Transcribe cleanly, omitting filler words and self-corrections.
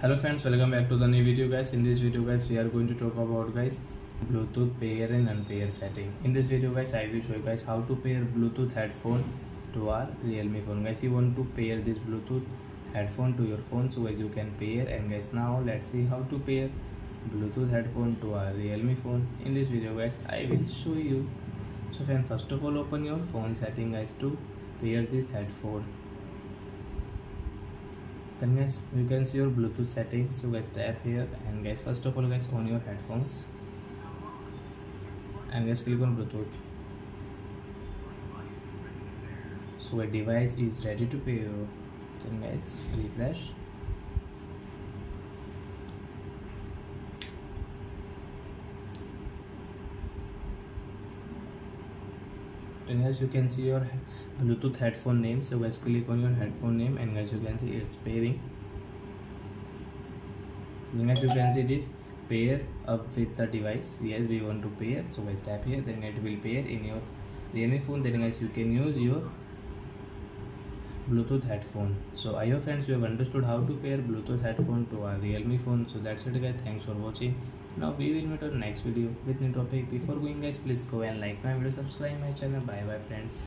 Hello friends, welcome back to the new video guys. In this video guys, we are going to talk about guys Bluetooth pair and unpair setting. In this video guys, I will show you guys how to pair Bluetooth headphone to our Realme phone. Guys, you want to pair this Bluetooth headphone to your phone, so guys you can pair. And guys, now let's see how to pair Bluetooth headphone to our Realme phone. In this video guys, I will show you. So friend, first of all, open your phone setting guys to pair this headphone. Then guys, you can see your Bluetooth settings. So guys, tap here, and guys, first of all guys, on your headphones, and guys click on Bluetooth. So a device is ready to pair. Then guys, refresh. Then guys, you can see your Bluetooth headphone name. So guys, click on your headphone name, and guys, you can see it's pairing. Then guys, you can see this pair up with the device. Yes, we want to pair. So guys, tap here, then it will pair in your Realme phone. Then guys, you can use your Bluetooth headphone. So I hope friends you have understood how to pair Bluetooth headphone to our Realme phone. So that's it guys, thanks for watching. Now we will meet on next video with new topic. Before going guys, please go and like my video, subscribe my channel. Bye bye friends.